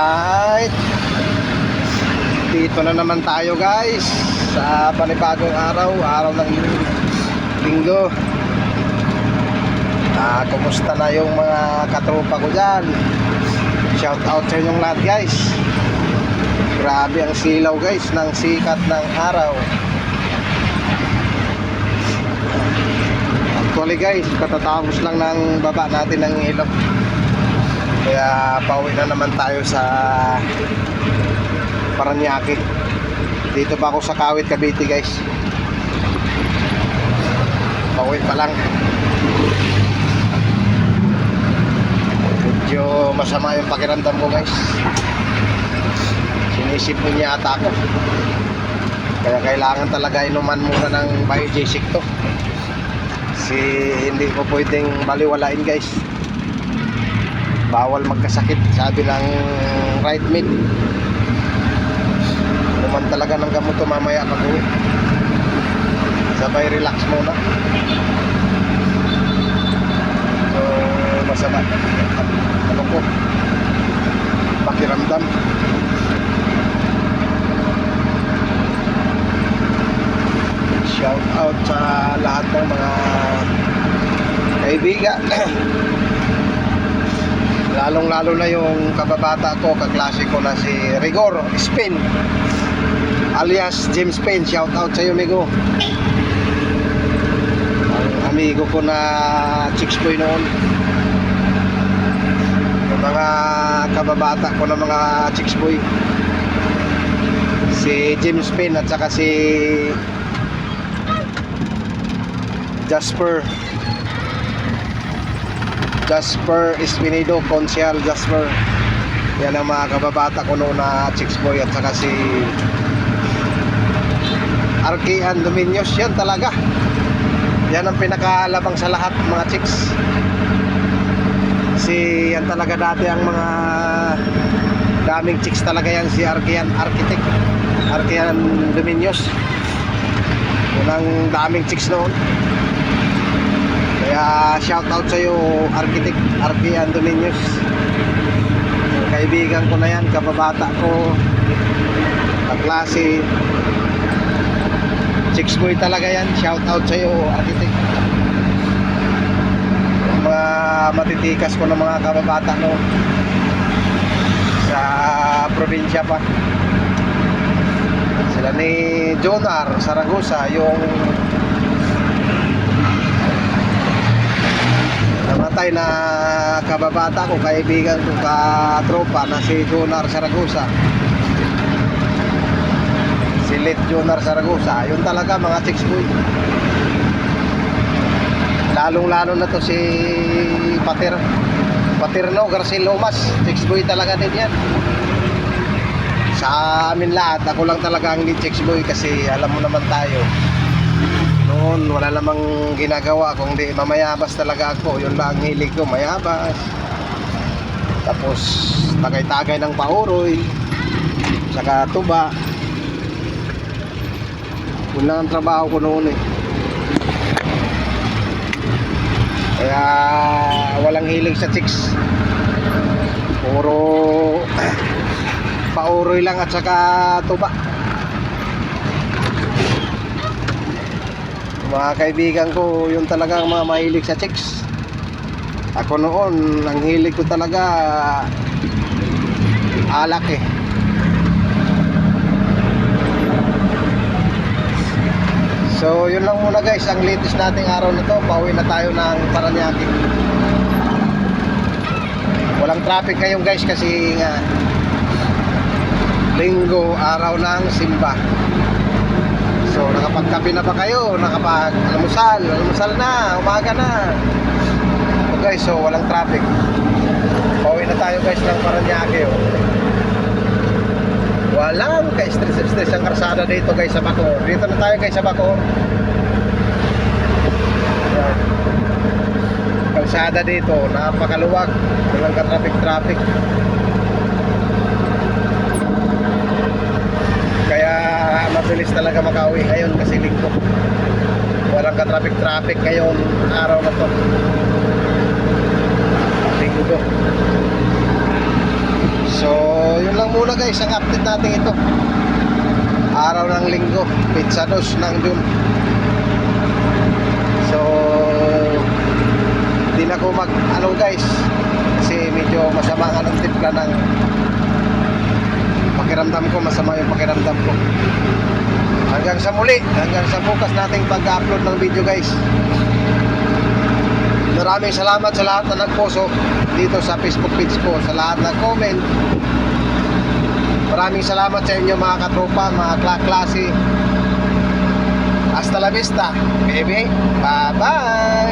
Alright, dito na naman tayo guys sa panibagong araw ng linggo. Kumusta na yung mga katropa ko dyan? Shout out sa inyong lahat guys. Grabe ang silaw guys ng sikat ng araw. Actually guys, katatapos lang ng baba natin ng ilog, kaya pauwi na naman tayo sa Paranaque. Dito pa ako sa Kawit, Cavite guys. Pauwi pa lang. Medyo masama yung pakiramdam ko guys. Sinisipon niya ata ako, kaya kailangan talaga inuman muna ng biogesic to. Kasi hindi ko pwedeng baliwalain guys. Bawal magkasakit, sabi ng right mid. Naman talaga ng gamot to mamaya pag uwi. Sabay relax muna. So masama ano ko, pakiramdam. Shout out sa lahat ng mga kaibigan. Lalong-lalo na yung kababata ko, kaklase ko na si Rigor Spin alias James Spain. Shout out sa iyo, amigo. Ang amigo ko na chicks boy noon. Yung mga kababata ko na mga chicks boy, si James Spain at saka si Jasper Espinido, Consial Jasper. Yan ang mga kababata ko noon na chicks boy. At saka si Arkian Dominios. Yan talaga, yan ang pinakalabang sa lahat mga chicks. Si yan talaga dati ang mga daming chicks talaga yan. Si Arkian Architect, Arkian Dominios. Yan ang daming chicks noon. Kaya shout out sa iyo, Architect Arkian Dominios. Kaibigan ko na yan, kababata ko, kaklase, chicks boy talaga yan. Shout out sa iyo, Architect. Mga matitikas ko ng mga kababata no, sa probinsya pa. Sila ni Jonar Saragosa, yung namatay na kababata ko, kaibigan ko, katropa na si Jonar Saragosa, si Lit Jonar Saragosa. Yun talaga mga chicks boy. Lalong-lalo na to si Paterno Garcil Lomas, chicks boy talaga din yan. Sa amin lahat, ako lang talaga ang chicks boy, kasi alam mo naman tayo, noon wala namang ginagawa kundi mamayabas talaga ako. Yun lang ang hilig ko, mayabas. Tapos tagay-tagay ng pauroy, saka tuba. Yun lang ang trabaho ko noon eh. Kaya walang hilig sa chicks, puro pauroy lang at saka tuba. Mga kaibigan ko, yun talaga mga mahilig sa chicks. Ako noon, ang hilig ko talaga alak eh. So yun lang muna guys, ang latest nating araw na to. Pauwi na tayo ng Paranaque. Walang traffic ngayon guys, kasi nga linggo, araw ng simba. So nakapagkape na ba kayo? Nakapag-almusal? Almusal na, umaga na. So guys, so walang traffic. Pauwi na tayo guys ng Paranaque oh. Walang ka-stress ang karsada dito guys sa Bacoor. Dito na tayo guys sa Bacoor. Kalsada dito, napakaluwag, walang ka-traffic. Kaya mabilis talaga makauwi ngayon kasi linggo. Walang ka-traffic ngayon, araw na to, linggo. So muna guys ang update natin ito. Araw ng linggo, pizza dos ng June. So hindi na ko ano guys, kasi medyo masama nga ng timpla ng pakiramdam ko, masama yung pakiramdam ko. Hanggang sa muli, hanggang sa bukas nating pag-upload ng video guys. Maraming salamat sa lahat na nagposo dito sa Facebook page ko, sa lahat na comment. Maraming salamat sa inyo mga katropa, mga klase. Hasta la vista, baby. Bye-bye.